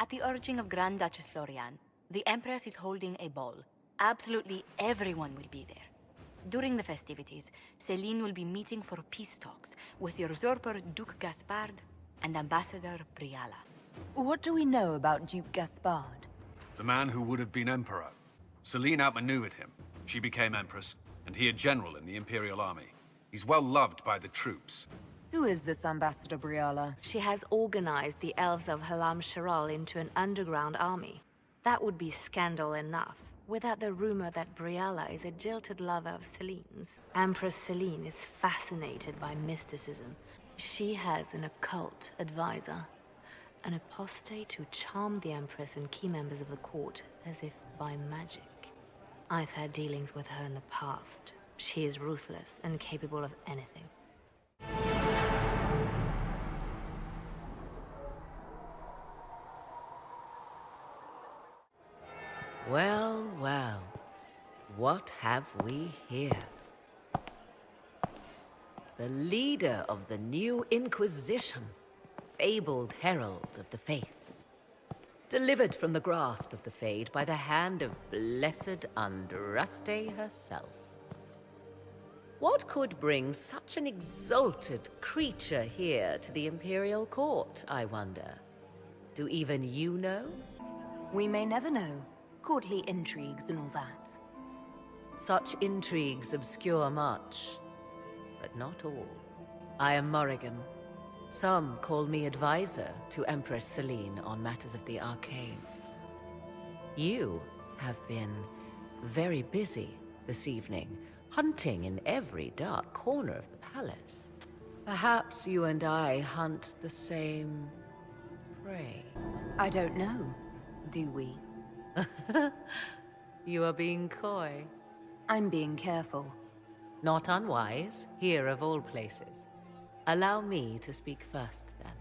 At the urging of Grand Duchess Florian, the Empress is holding a ball. Absolutely everyone will be there. During the festivities, Céline will be meeting for peace talks with usurper Duke Gaspard and Ambassador Briala. What do we know about Duke Gaspard? The man who would have been emperor. Céline outmaneuvered him. She became empress, and he a general in the Imperial Army. He's well loved by the troops. Who is this Ambassador Briala? She has organized the elves of Halam Sharal into an underground army. That would be scandal enough, without the rumor that Briala is a jilted lover of Céline's. Empress Céline is fascinated by mysticism. She has an occult advisor, an apostate who charmed the Empress and key members of the court as if by magic. I've had dealings with her in the past. She is ruthless and capable of anything. Well, well, what have we here? The leader of the new Inquisition, fabled herald of the faith. Delivered from the grasp of the Fade by the hand of blessed Andraste herself. What could bring such an exalted creature here to the Imperial Court, I wonder? Do even you know? We may never know. Courtly intrigues and all that. Such intrigues obscure much, but not all. I am Morrigan. Some call me advisor to Empress Céline on matters of the arcane. You have been very busy this evening, hunting in every dark corner of the palace. Perhaps you and I hunt the same prey. I don't know. Do we? You are being coy. I'm being careful. Not unwise, here of all places. Allow me to speak first, then.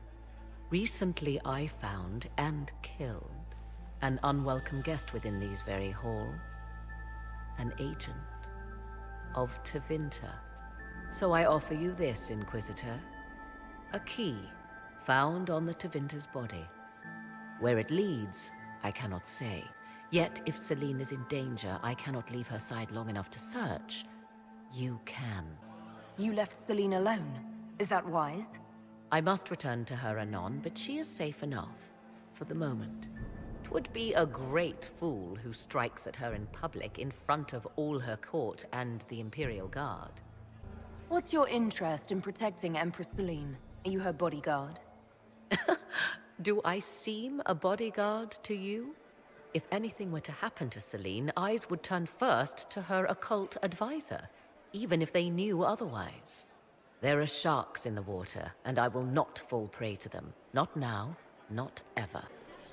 Recently I found and killed an unwelcome guest within these very halls. An agent of Tevinter. So I offer you this, Inquisitor. A key found on the Tevinter's body. Where it leads, I cannot say. Yet, if Céline is in danger, I cannot leave her side long enough to search. You can. You left Céline alone. Is that wise? I must return to her anon, but she is safe enough. For the moment. 'Twould be a great fool who strikes at her in public in front of all her court and the Imperial Guard. What's your interest in protecting Empress Céline? Are you her bodyguard? Do I seem a bodyguard to you? If anything were to happen to Céline, eyes would turn first to her occult advisor, even if they knew otherwise. There are sharks in the water, and I will not fall prey to them. Not now, not ever.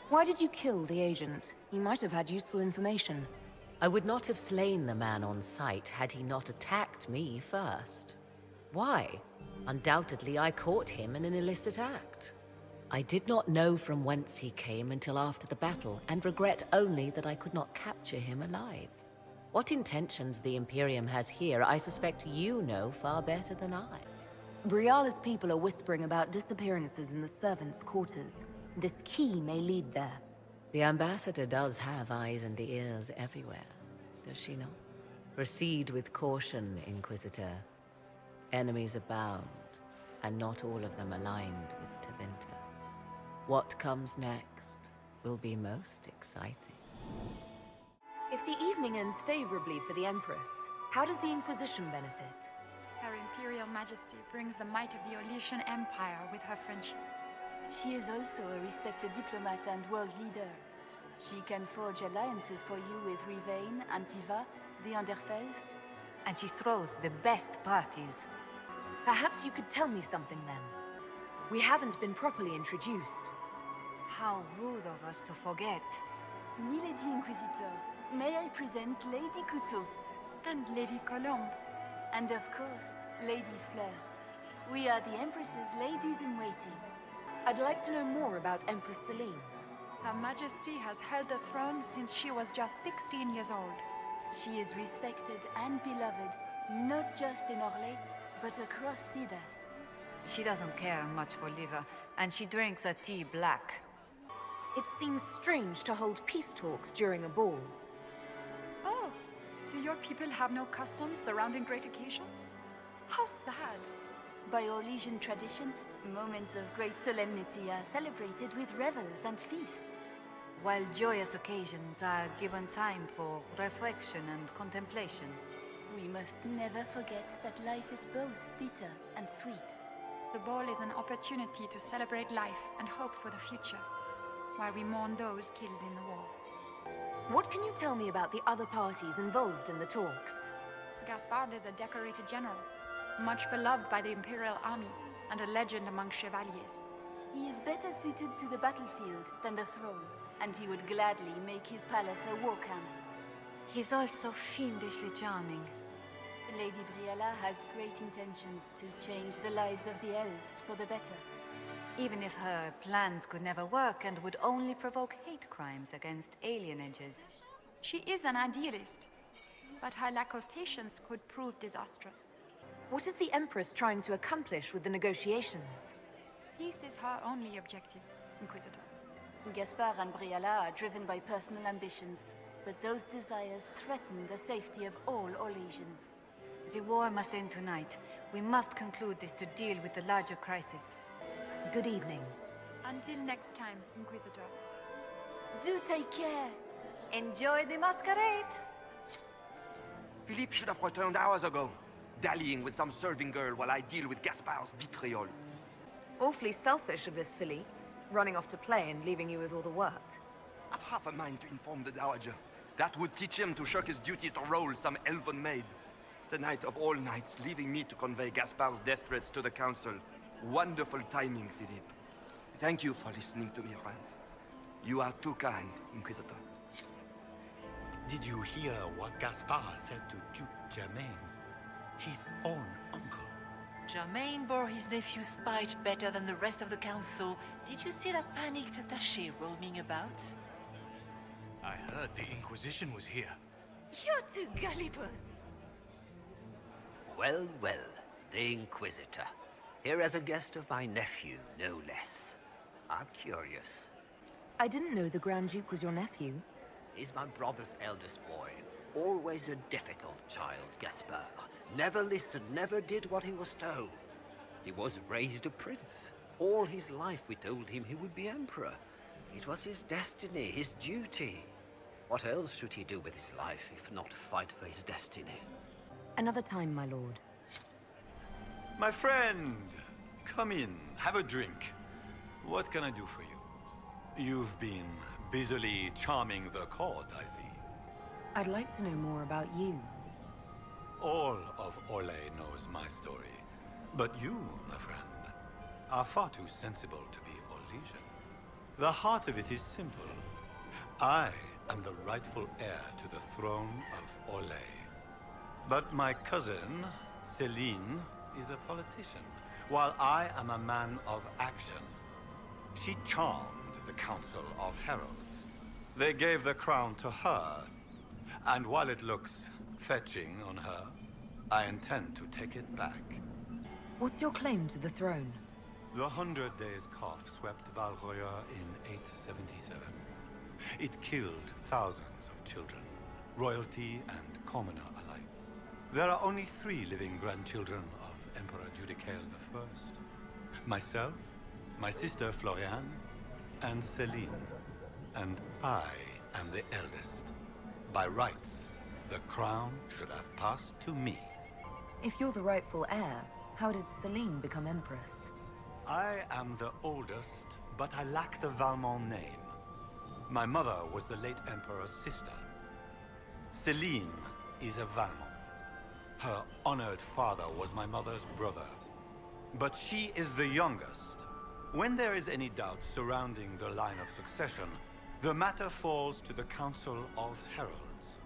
Why did you kill the agent? He might have had useful information. I would not have slain the man on sight had he not attacked me first. Why? Undoubtedly I caught him in an illicit act. I did not know from whence he came until after the battle, and regret only that I could not capture him alive. What intentions the Imperium has here, I suspect you know far better than I. Briala's people are whispering about disappearances in the servants' quarters. This key may lead there. The ambassador does have eyes and ears everywhere, does she not? Proceed with caution, Inquisitor. Enemies abound, and not all of them aligned with Tevinter. What comes next will be most exciting. If the evening ends favorably for the Empress, how does the Inquisition benefit? Her Imperial Majesty brings the might of the Olesian Empire with her friendship. She is also a respected diplomat and world leader. She can forge alliances for you with Rivain, Antiva, the Underfells. And she throws the best parties. Perhaps you could tell me something then. We haven't been properly introduced. How rude of us to forget. Milady Inquisitor, may I present Lady Couteau? And Lady Colombe. And of course, Lady Fleur. We are the Empress's ladies-in-waiting. I'd like to know more about Empress Céline. Her Majesty has held the throne since she was just 16 years old. She is respected and beloved, not just in Orlais, but across Thedas. She doesn't care much for liver, and she drinks her tea black. It seems strange to hold peace talks during a ball. Oh, do your people have no customs surrounding great occasions? How sad. By Orlesian tradition, moments of great solemnity are celebrated with revels and feasts. While joyous occasions are given time for reflection and contemplation. We must never forget that life is both bitter and sweet. The ball is an opportunity to celebrate life and hope for the future, while we mourn those killed in the war. What can you tell me about the other parties involved in the talks? Gaspard is a decorated general, much beloved by the Imperial Army, and a legend among chevaliers. He is better suited to the battlefield than the throne, and he would gladly make his palace a war camp. He's also fiendishly charming. Lady Briella has great intentions to change the lives of the elves for the better. Even if her plans could never work and would only provoke hate crimes against alienages. She is an idealist, but her lack of patience could prove disastrous. What is the Empress trying to accomplish with the negotiations? Peace is her only objective, Inquisitor. Gaspard and Briella are driven by personal ambitions, but those desires threaten the safety of all Orlesians. The war must end tonight. We must conclude this to deal with the larger crisis. Good evening. Until next time, Inquisitor. Do take care! Enjoy the masquerade! Philippe should have returned hours ago, dallying with some serving girl while I deal with Gaspard's vitriol. Awfully selfish of this filly, running off to play and leaving you with all the work. I've half a mind to inform the Dowager. That would teach him to shirk his duties to roll some elven maid. Tonight of all nights, leaving me to convey Gaspard's death threats to the Council. Wonderful timing, Philippe. Thank you for listening to me rant. You are too kind, Inquisitor. Did you hear what Gaspard said to Duke Germain? His own uncle. Germain bore his nephew's spite better than the rest of the council. Did you see that panicked attaché roaming about? I heard the Inquisition was here. You're too gullible. Well, well, the Inquisitor. Here as a guest of my nephew, no less. I'm curious. I didn't know the Grand Duke was your nephew. He's my brother's eldest boy. Always a difficult child, Gaspard. Never listened, never did what he was told. He was raised a prince. All his life we told him he would be emperor. It was his destiny, his duty. What else should he do with his life if not fight for his destiny? Another time, my lord. My friend, come in, have a drink. What can I do for you? You've been busily charming the court, I see. I'd like to know more about you. All of Orle knows my story. But you, my friend, are far too sensible to be Orlesian. The heart of it is simple. I am the rightful heir to the throne of Orle. But my cousin, Celine, is a politician, while I am a man of action. She charmed the Council of Heralds. They gave the crown to her, and while it looks fetching on her, I intend to take it back. What's your claim to the throne? The 100 Days Cough swept Val Royer in 877. It killed thousands of children, royalty and commoner alike. There are only 3 living grandchildren of Emperor Judicael I. Myself, my sister Floriane, and Celine. And I am the eldest. By rights, the crown should have passed to me. If you're the rightful heir, how did Celine become empress? I am the oldest, but I lack the Valmont name. My mother was the late Emperor's sister. Celine is a Valmont. Her honored father was my mother's brother. But she is the youngest. When there is any doubt surrounding the line of succession, the matter falls to the Council of Heralds.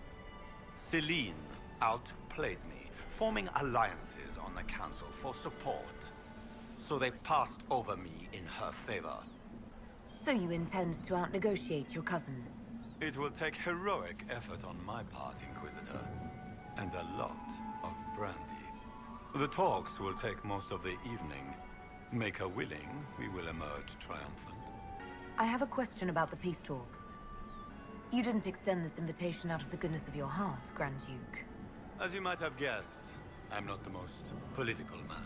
Celine outplayed me, forming alliances on the Council for support. So they passed over me in her favor. So you intend to out-negotiate your cousin? It will take heroic effort on my part, Inquisitor, and a lot of brandy. The talks will take most of the evening. Make her willing, we will emerge triumphant. I have a question about the peace talks. You didn't extend this invitation out of the goodness of your heart, Grand Duke. As you might have guessed, I'm not the most political man.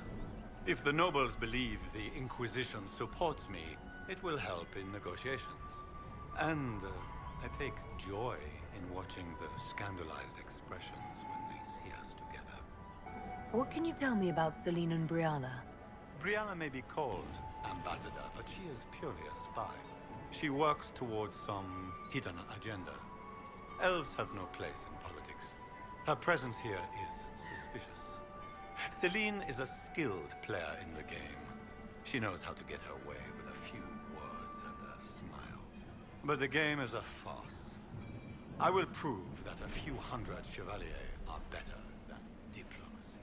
If the nobles believe the Inquisition supports me, it will help in negotiations. And I take joy in watching the scandalized expressions when they see us together. What can you tell me about Celine and Briala? Briala may be called ambassador, but she is purely a spy. She works towards some hidden agenda. Elves have no place in politics. Her presence here is suspicious. Celine is a skilled player in the game. She knows how to get her way with a few words and a smile. But the game is a farce. I will prove that a few hundred chevaliers are better than diplomacy.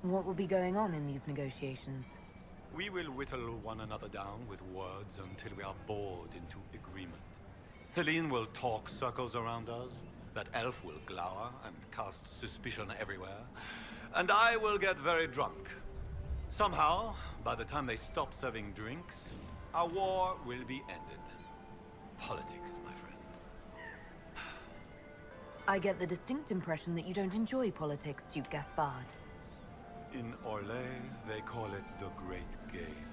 What will be going on in these negotiations? We will whittle one another down with words until we are bored into agreement. Celine will talk circles around us, that elf will glower and cast suspicion everywhere, and I will get very drunk. Somehow, by the time they stop serving drinks, our war will be ended. Politics, my friend. I get the distinct impression that you don't enjoy politics, Duke Gaspard. In Orlais, they call it the Great Game.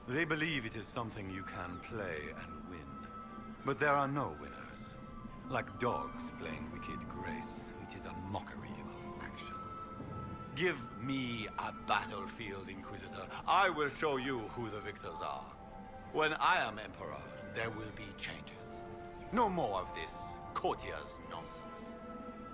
They believe it is something you can play and win. But there are no winners. Like dogs playing wicked grace, it is a mockery of action. Give me a battlefield, Inquisitor. I will show you who the victors are. When I am Emperor, there will be changes. No more of this courtier's nonsense.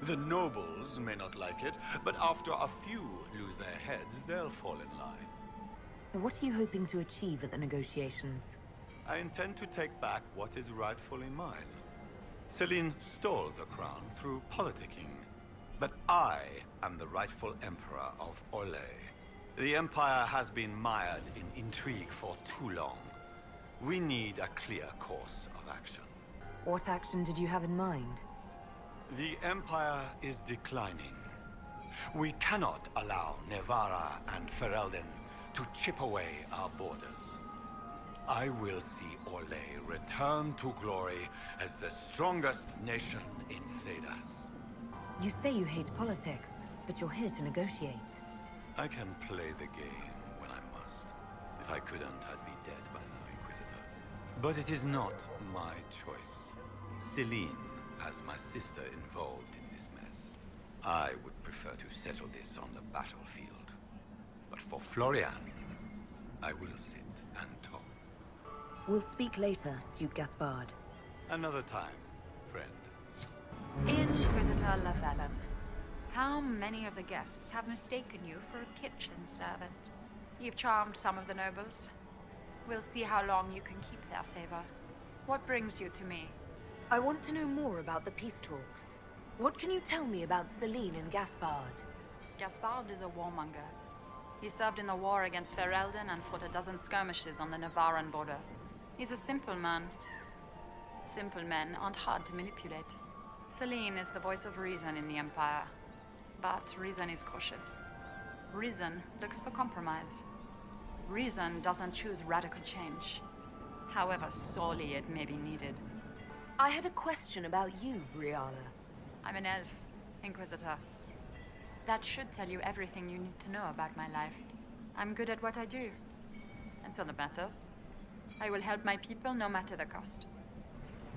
The nobles may not like it, but after a few lose their heads, they'll fall in line. What are you hoping to achieve at the negotiations? I intend to take back what is rightfully mine. Celine stole the crown through politicking, but I am the rightful Emperor of Olhos. The Empire has been mired in intrigue for too long. We need a clear course of action. What action did you have in mind? The Empire is declining. We cannot allow Nevarra and Ferelden to chip away our borders. I will see Orlais return to glory as the strongest nation in Thedas. You say you hate politics, but you're here to negotiate. I can play the game when I must. If I couldn't, I'd be dead by now, Inquisitor. But it is not my choice. Celine has my sister involved in this mess. I would prefer to settle this on the battlefield. But for Florian, I will sit and talk. We'll speak later, Duke Gaspard. Another time, friend. Inquisitor Lavalin, how many of the guests have mistaken you for a kitchen servant? You've charmed some of the nobles. We'll see how long you can keep their favor. What brings you to me? I want to know more about the peace talks. What can you tell me about Celine and Gaspard? Gaspard is a warmonger. He served in the war against Ferelden and fought a dozen skirmishes on the Navarran border. He's a simple man. Simple men aren't hard to manipulate. Celine is the voice of reason in the Empire. But reason is cautious. Reason looks for compromise. Reason doesn't choose radical change, however sorely it may be needed. I had a question about you, Briala. I'm an elf, Inquisitor. That should tell you everything you need to know about my life. I'm good at what I do. And so that matters. I will help my people no matter the cost.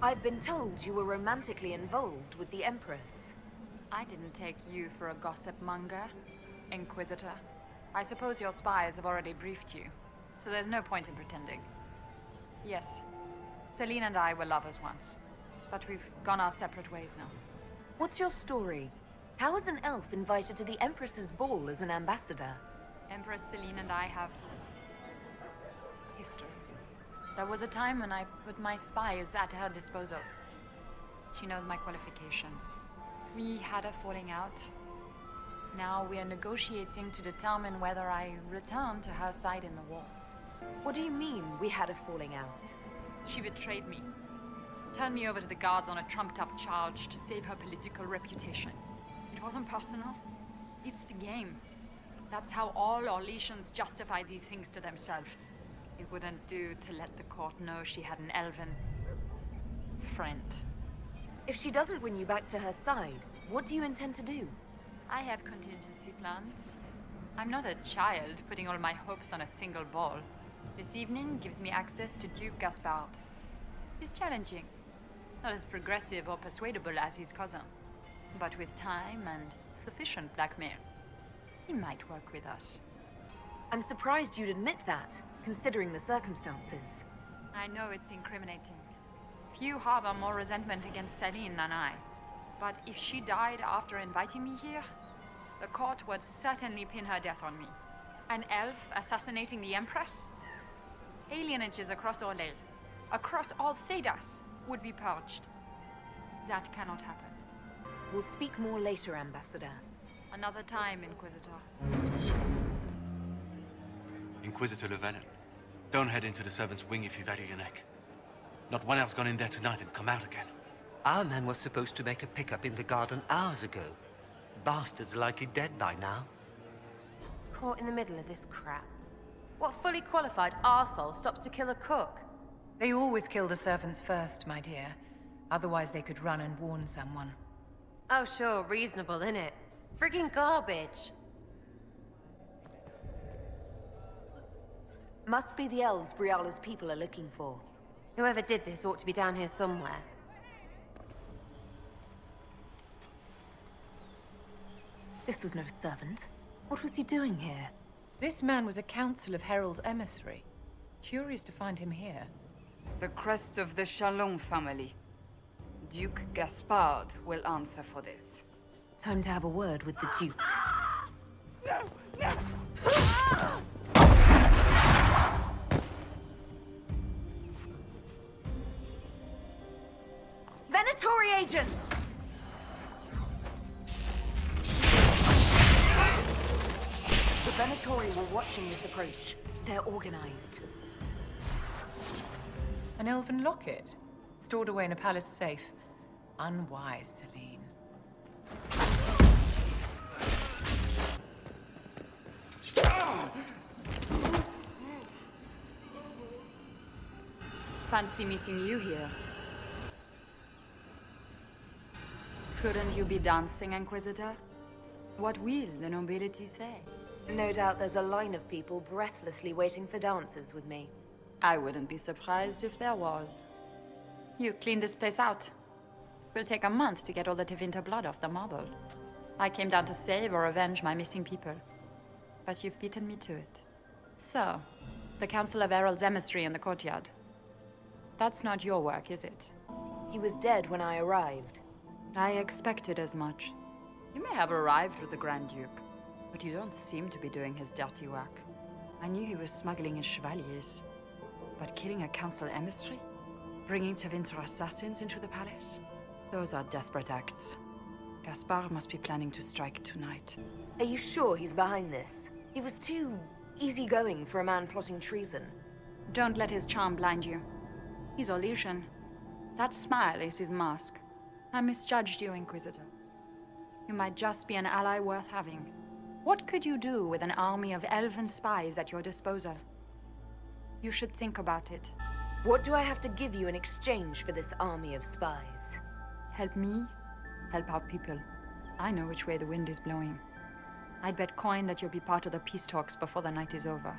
I've been told you were romantically involved with the Empress. I didn't take you for a gossip monger, Inquisitor. I suppose your spies have already briefed you, so there's no point in pretending. Yes, Celine and I were lovers once, but we've gone our separate ways now. What's your story? How is an elf invited to the Empress's ball as an ambassador? Empress Celine and I have history. There was a time when I put my spies at her disposal. She knows my qualifications. We had a falling out. Now we are negotiating to determine whether I return to her side in the war. What do you mean, we had a falling out? She betrayed me. Turned me over to the guards on a trumped-up charge to save her political reputation. It wasn't personal. It's the game. That's how all Orlesians justify these things to themselves. They It wouldn't do to let the court know she had an elven friend. If she doesn't win you back to her side, what do you intend to do? I have contingency plans. I'm not a child putting all my hopes on a single ball. This evening gives me access to Duke Gaspard. He's challenging. Not as progressive or persuadable as his cousin. But with time and sufficient blackmail, he might work with us. I'm surprised you'd admit that, considering the circumstances. I know it's incriminating. Few harbor more resentment against Celine than I. But if she died after inviting me here, the court would certainly pin her death on me. An elf assassinating the Empress? Alienages across Orlais, across all Thedas, would be purged. That cannot happen. We'll speak more later, Ambassador. Another time, Inquisitor. Inquisitor Llewellyn, don't head into the servants' wing if you value your neck. Not one elf's gone in there tonight and come out again. Our man was supposed to make a pickup in the garden hours ago. Bastard's likely dead by now. Caught in the middle of this crap. What fully qualified arsehole stops to kill a cook? They always kill the servants first, my dear. Otherwise they could run and warn someone. Oh sure, reasonable, innit? Friggin' garbage. Must be the elves Briala's people are looking for. Whoever did this ought to be down here somewhere. This was no servant. What was he doing here? This man was a Council of Herald's emissary. Curious to find him here. The crest of the Chalon family. Duke Gaspard will answer for this. Time to have a word with the Duke. No! No! Venatori agents! The Venatori were watching this approach. They're organized. An elven locket? Stored away in a palace safe. Unwise, Celine. Fancy meeting you here. Couldn't you be dancing, Inquisitor? What will the nobility say? No doubt there's a line of people breathlessly waiting for dances with me. I wouldn't be surprised if there was. You cleaned this place out. Will take a month to get all the Tevinter blood off the marble. I came down to save or avenge my missing people. But you've beaten me to it. So, the Council of Herald's emissary in the courtyard. That's not your work, is it? He was dead when I arrived. I expected as much. You may have arrived with the Grand Duke, but you don't seem to be doing his dirty work. I knew he was smuggling his chevaliers. But killing a council emissary? Bringing Tevinter assassins into the palace? Those are desperate acts. Gaspard must be planning to strike tonight. Are you sure he's behind this? He was too easygoing for a man plotting treason. Don't let his charm blind you. He's Olhesian. That smile is his mask. I misjudged you, Inquisitor. You might just be an ally worth having. What could you do with an army of elven spies at your disposal? You should think about it. What do I have to give you in exchange for this army of spies? Help me, help our people. I know which way the wind is blowing. I'd bet coin that you'll be part of the peace talks before the night is over.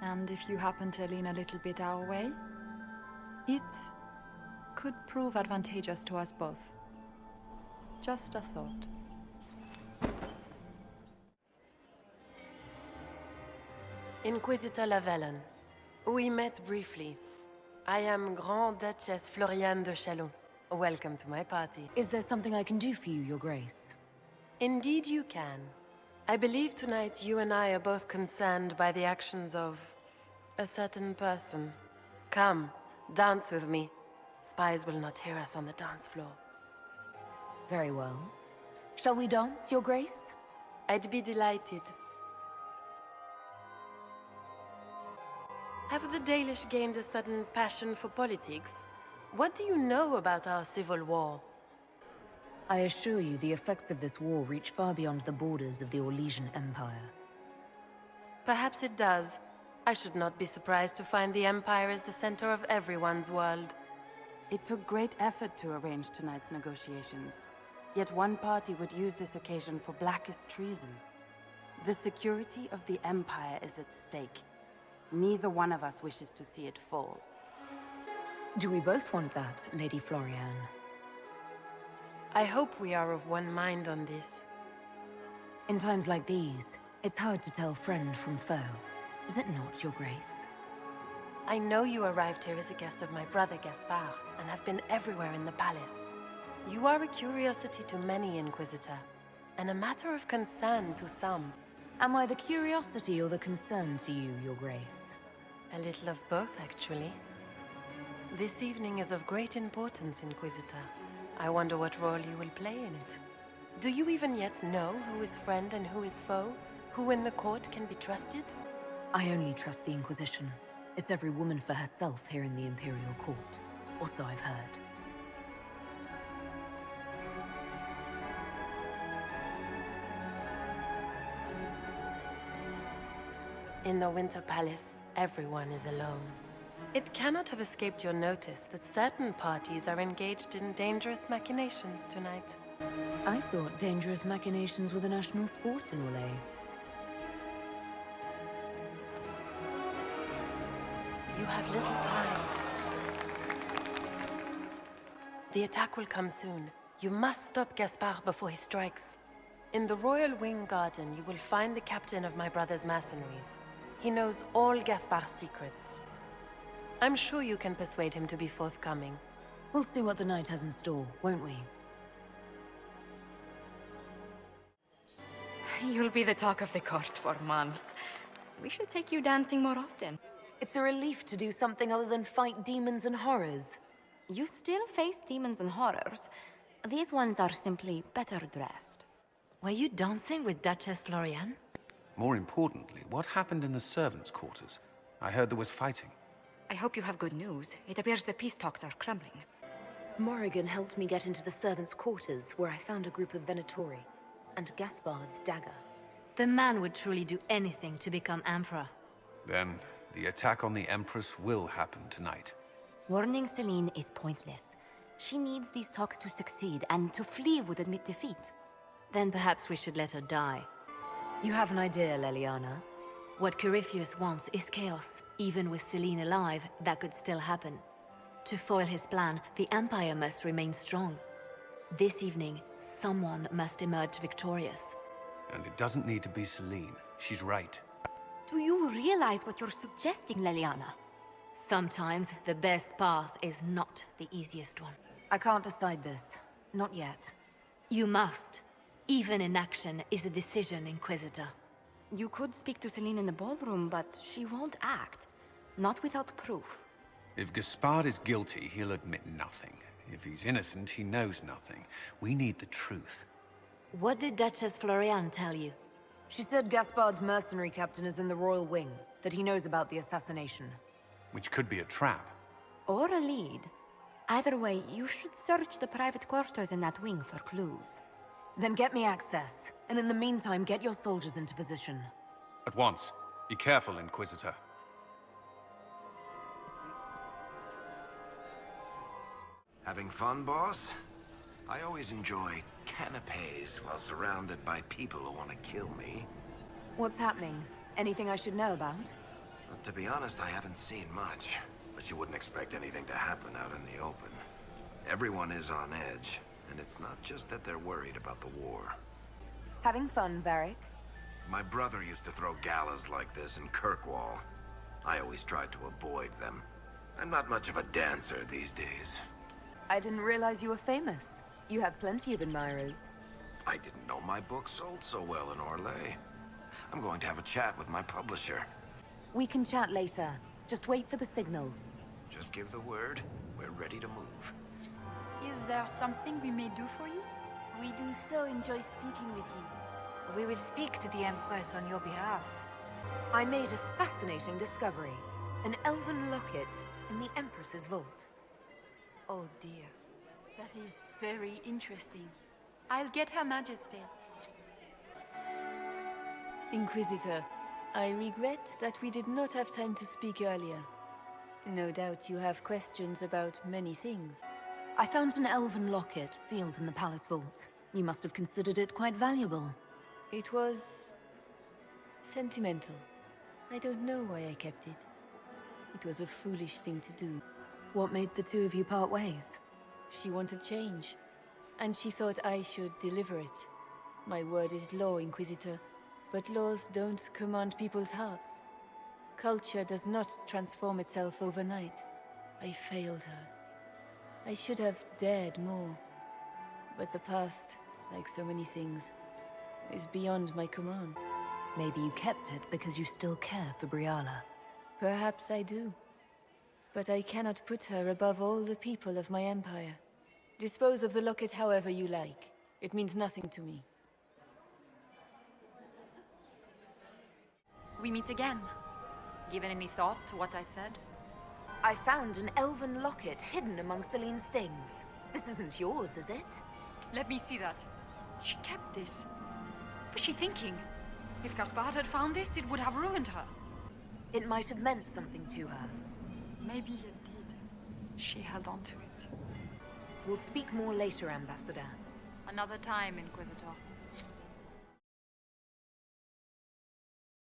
And if you happen to lean a little bit our way, it could prove advantageous to us both. Just a thought. Inquisitor Llewellyn. We met briefly. I am Grand Duchess Floriane de Chalon. Welcome to my party. Is there something I can do for you, Your Grace? Indeed you can. I believe tonight you and I are both concerned by the actions of a certain person. Come, dance with me. Spies will not hear us on the dance floor. Very well. Shall we dance, Your Grace? I'd be delighted. Have the Dalish gained a sudden passion for politics? What do you know about our civil war? I assure you the effects of this war reach far beyond the borders of the Orlesian Empire. Perhaps it does. I should not be surprised to find the Empire is the center of everyone's world. It took great effort to arrange tonight's negotiations. Yet one party would use this occasion for blackest treason. The security of the Empire is at stake. Neither one of us wishes to see it fall. Do we both want that, Lady Florian? I hope we are of one mind on this. In times like these, it's hard to tell friend from foe. Is it not, Your Grace? I know you arrived here as a guest of my brother Gaspard, and have been everywhere in the palace. You are a curiosity to many, Inquisitor, and a matter of concern to some. Am I the curiosity or the concern to you, Your Grace? A little of both, actually. This evening is of great importance, Inquisitor. I wonder what role you will play in it. Do you even yet know who is friend and who is foe? Who in the court can be trusted? I only trust the Inquisition. It's every woman for herself here in the Imperial Court. Also, I've heard. In the Winter Palace, everyone is alone. It cannot have escaped your notice that certain parties are engaged in dangerous machinations tonight. I thought dangerous machinations were the national sport in Olhos. You have little time. The attack will come soon. You must stop Gaspard before he strikes. In the Royal Wing Garden, you will find the captain of my brother's mercenaries. He knows all Gaspard's secrets. I'm sure you can persuade him to be forthcoming. We'll see what the night has in store, won't we? You'll be the talk of the court for months. We should take you dancing more often. It's a relief to do something other than fight demons and horrors. You still face demons and horrors. These ones are simply better dressed. Were you dancing with Duchess Florian? More importantly, what happened in the servants' quarters? I heard there was fighting. I hope you have good news. It appears the peace talks are crumbling. Morrigan helped me get into the servants' quarters, where I found a group of Venatori, and Gaspard's dagger. The man would truly do anything to become Emperor. Then, the attack on the Empress will happen tonight. Warning Celine is pointless. She needs these talks to succeed, and to flee would admit defeat. Then perhaps we should let her die. You have an idea, Leliana? What Corypheus wants is chaos. Even with Celine alive, that could still happen. To foil his plan, the Empire must remain strong. This evening, someone must emerge victorious. And it doesn't need to be Celine. She's right. Do you realize what you're suggesting, Leliana? Sometimes the best path is not the easiest one. I can't decide this. Not yet. You must. Even inaction is a decision, Inquisitor. You could speak to Celine in the ballroom, but she won't act. Not without proof. If Gaspard is guilty, he'll admit nothing. If he's innocent, he knows nothing. We need the truth. What did Duchess Florian tell you? She said Gaspard's mercenary captain is in the Royal Wing, that he knows about the assassination. Which could be a trap. Or a lead. Either way, you should search the private quarters in that wing for clues. Then get me access, and in the meantime, get your soldiers into position. At once. Be careful, Inquisitor. Having fun, boss? I always enjoy canapes while surrounded by people who want to kill me. What's happening? Anything I should know about? Well, to be honest, I haven't seen much. But you wouldn't expect anything to happen out in the open. Everyone is on edge, and it's not just that they're worried about the war. Having fun, Varric? My brother used to throw galas like this in Kirkwall. I always tried to avoid them. I'm not much of a dancer these days. I didn't realize you were famous. You have plenty of admirers. I didn't know my book sold so well in Orlais. I'm going to have a chat with my publisher. We can chat later. Just wait for the signal. Just give the word. We're ready to move. Is there something we may do for you? We do so enjoy speaking with you. We will speak to the Empress on your behalf. I made a fascinating discovery. An elven locket in the Empress's vault. Oh dear. That is very interesting. I'll get Her Majesty. Inquisitor, I regret that we did not have time to speak earlier. No doubt you have questions about many things. I found an elven locket sealed in the palace vault. You must have considered it quite valuable. It was sentimental. I don't know why I kept it. It was a foolish thing to do. What made the two of you part ways? She wanted change, and she thought I should deliver it. My word is law, Inquisitor, but laws don't command people's hearts. Culture does not transform itself overnight. I failed her. I should have dared more. But the past, like so many things, is beyond my command. Maybe you kept it because you still care for Briala. Perhaps I do. But I cannot put her above all the people of my empire. Dispose of the locket however you like. It means nothing to me. We meet again. Given any thought to what I said? I found an elven locket hidden among Celine's things. This isn't yours, is it? Let me see that. She kept this. What was she thinking? If Gaspard had found this, it would have ruined her. It might have meant something to her. Maybe it did. She held on to it. We'll speak more later, Ambassador. Another time, Inquisitor.